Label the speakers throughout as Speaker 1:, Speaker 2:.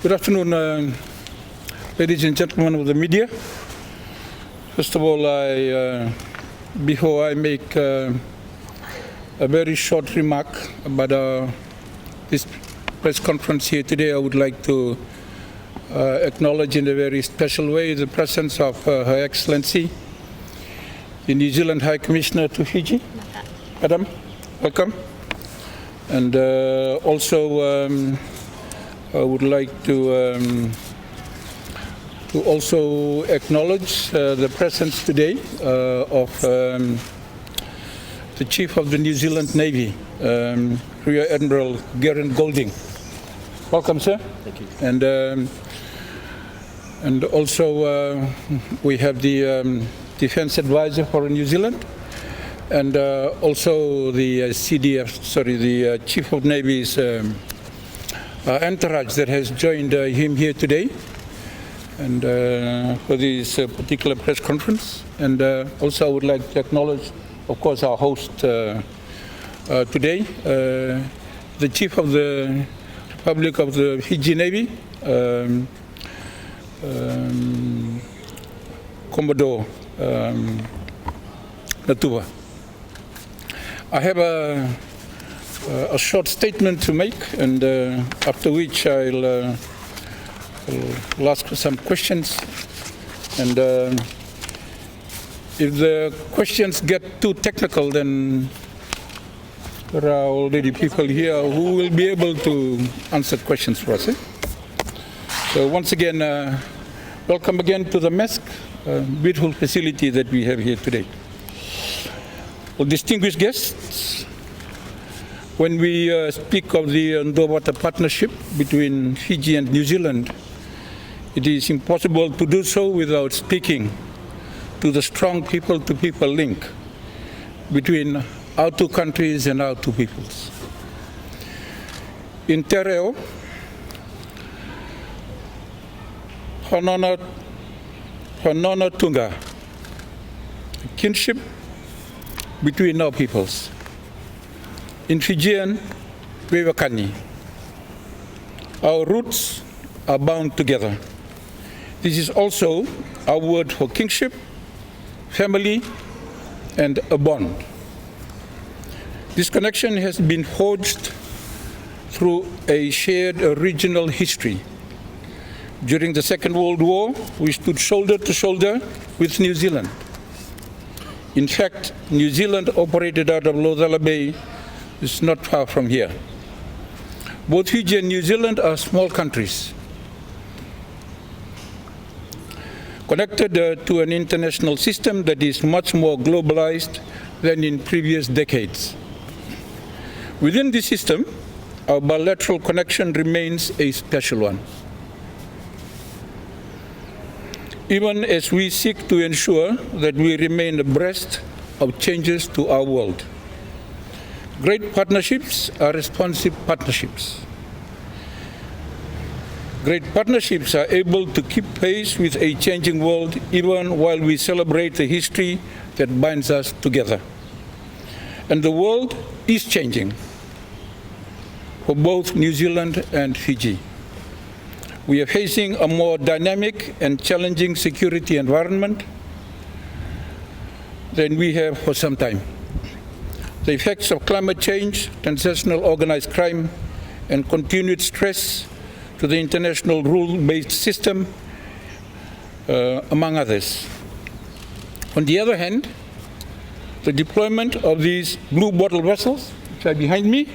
Speaker 1: Good afternoon, ladies and gentlemen of the media. First of all, before I make a very short remark about this press conference here today, I would like to acknowledge in a very special way the presence of Her Excellency, the New Zealand High Commissioner to Fiji. Madam, welcome. And also, I would like to also acknowledge the presence today of the Chief of the New Zealand Navy, Rear Admiral Geraint Golding. Welcome, sir.
Speaker 2: Thank you.
Speaker 1: And also we have the Defence Advisor for New Zealand, and also the the Chief of Navy's entourage that has joined him here today, and for this particular press conference. And also I would like to acknowledge, of course, our host today, the Chief of the Republic of the Fiji Navy, Commodore Natuva. I have a short statement to make, and after which I'll ask some questions. And if the questions get too technical, then there are already people here who will be able to answer questions for us. So once again, welcome again to the MESC, beautiful facility that we have here today. Well, distinguished guests, when we speak of the underwater partnership between Fiji and New Zealand, it is impossible to do so without speaking to the strong people-to-people link between our two countries and our two peoples. In te reo, honona tunga, kinship between our peoples. In Fijian, Wewakani. Our roots are bound together. This is also our word for kingship, family, and a bond. This connection has been forged through a shared regional history. During the Second World War, we stood shoulder to shoulder with New Zealand. In fact, New Zealand operated out of Lodala Bay. It's not far from here. Both Fiji and New Zealand are small countries, connected to an international system that is much more globalized than in previous decades. Within this system, our bilateral connection remains a special one. Even as we seek to ensure that we remain abreast of changes to our world. Great partnerships are responsive partnerships. Great partnerships are able to keep pace with a changing world even while we celebrate the history that binds us together. And the world is changing for both New Zealand and Fiji. We are facing a more dynamic and challenging security environment than we have for some time. The effects of climate change, transnational organized crime, and continued stress to the international rule-based system, among others. On the other hand, the deployment of these Bluebottle vessels, which are behind me,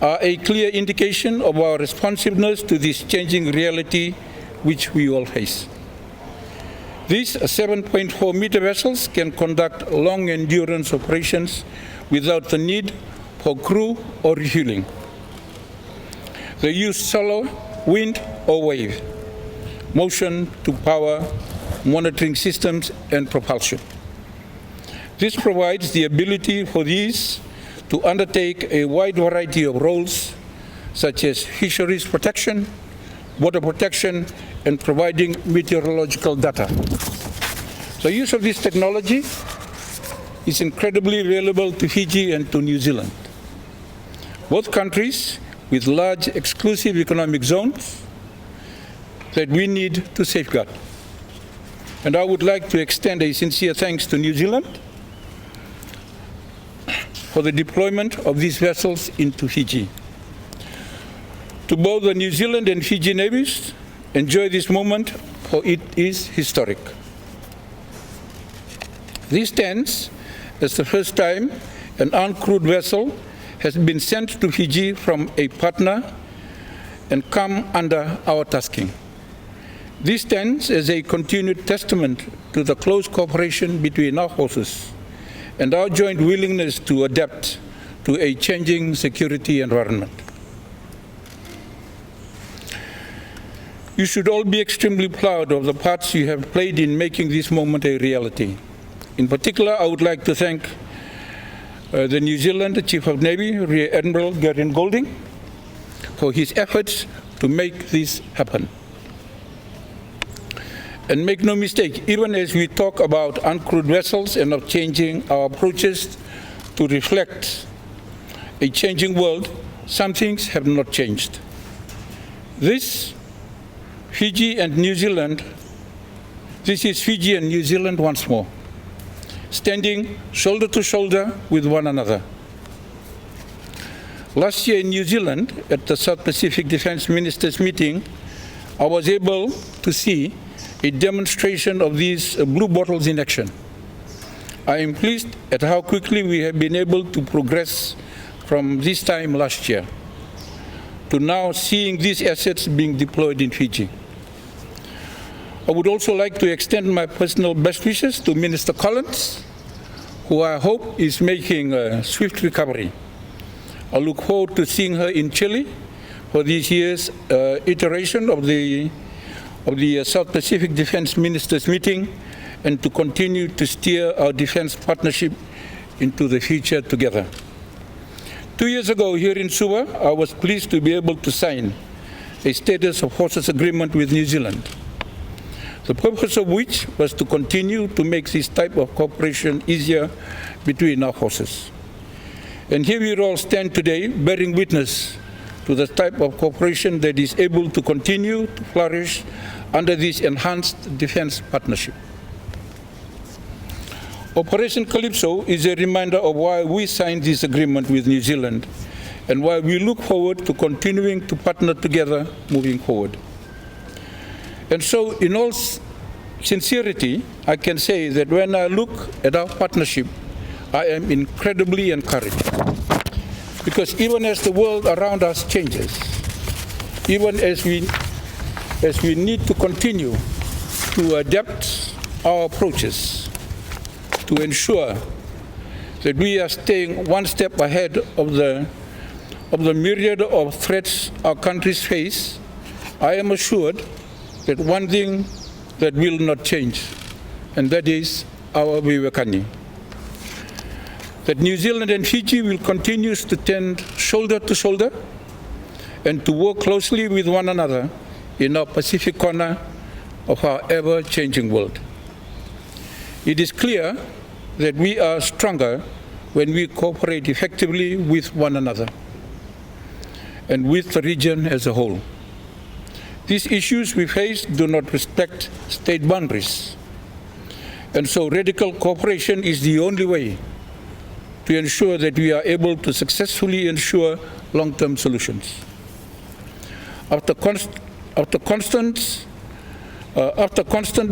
Speaker 1: are a clear indication of our responsiveness to this changing reality which we all face. These 7.4-meter vessels can conduct long-endurance operations without the need for crew or refueling. They use solar, wind, or wave, motion to power monitoring systems and propulsion. This provides the ability for these to undertake a wide variety of roles, such as fisheries protection, water protection, and providing meteorological data. The use of this technology is incredibly valuable to Fiji and to New Zealand. Both countries with large exclusive economic zones that we need to safeguard. And I would like to extend a sincere thanks to New Zealand for the deployment of these vessels into Fiji. To both the New Zealand and Fiji navies, enjoy this moment, for it is historic. This stands as the first time an uncrewed vessel has been sent to Fiji from a partner and come under our tasking. This stands as a continued testament to the close cooperation between our forces and our joint willingness to adapt to a changing security environment. You should all be extremely proud of the parts you have played in making this moment a reality. In particular, I would like to thank the New Zealand Chief of Navy, Rear Admiral Geraint Golding, for his efforts to make this happen. And make no mistake, even as we talk about uncrewed vessels and of changing our approaches to reflect a changing world, some things have not changed. This is Fiji and New Zealand once more, standing shoulder to shoulder with one another. Last year in New Zealand, at the South Pacific Defence Ministers meeting, I was able to see a demonstration of these Bluebottles in action. I am pleased at how quickly we have been able to progress from this time last year to now seeing these assets being deployed in Fiji. I would also like to extend my personal best wishes to Minister Collins, who I hope is making a swift recovery. I look forward to seeing her in Chile for this year's iteration of the South Pacific Defence Ministers meeting, and to continue to steer our defence partnership into the future together. 2 years ago here in Suva, I was pleased to be able to sign a status of forces agreement with New Zealand, the purpose of which was to continue to make this type of cooperation easier between our forces. And here we all stand today bearing witness to the type of cooperation that is able to continue to flourish under this enhanced defence partnership. Operation Calypso is a reminder of why we signed this agreement with New Zealand and why we look forward to continuing to partner together moving forward. And so, in all sincerity, I can say that when I look at our partnership, I am incredibly encouraged. Because even as the world around us changes, even as we need to continue to adapt our approaches to ensure that we are staying one step ahead of the myriad of threats our countries face, I am assured that one thing that will not change, and that is our Vivekani. That New Zealand and Fiji will continue to stand shoulder to shoulder and to work closely with one another in our Pacific corner of our ever-changing world. It is clear that we are stronger when we cooperate effectively with one another and with the region as a whole. These issues we face do not respect state boundaries, and so radical cooperation is the only way to ensure that we are able to successfully ensure long-term solutions. After constant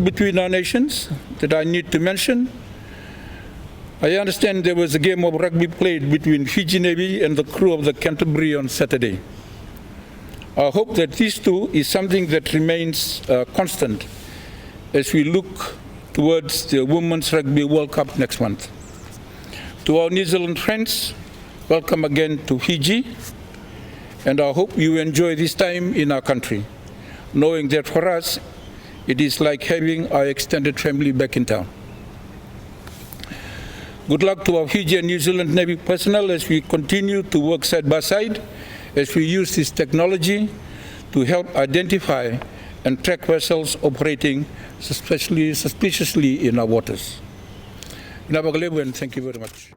Speaker 1: between our nations that I need to mention, I understand there was a game of rugby played between Fiji Navy and the crew of the Canterbury on Saturday. I hope that this too is something that remains constant as we look towards the Women's Rugby World Cup next month. To our New Zealand friends, welcome again to Fiji, and I hope you enjoy this time in our country, knowing that for us, it is like having our extended family back in town. Good luck to our Fiji and New Zealand Navy personnel as we continue to work side by side, as we use this technology to help identify and track vessels operating suspiciously in our waters. And thank you very much.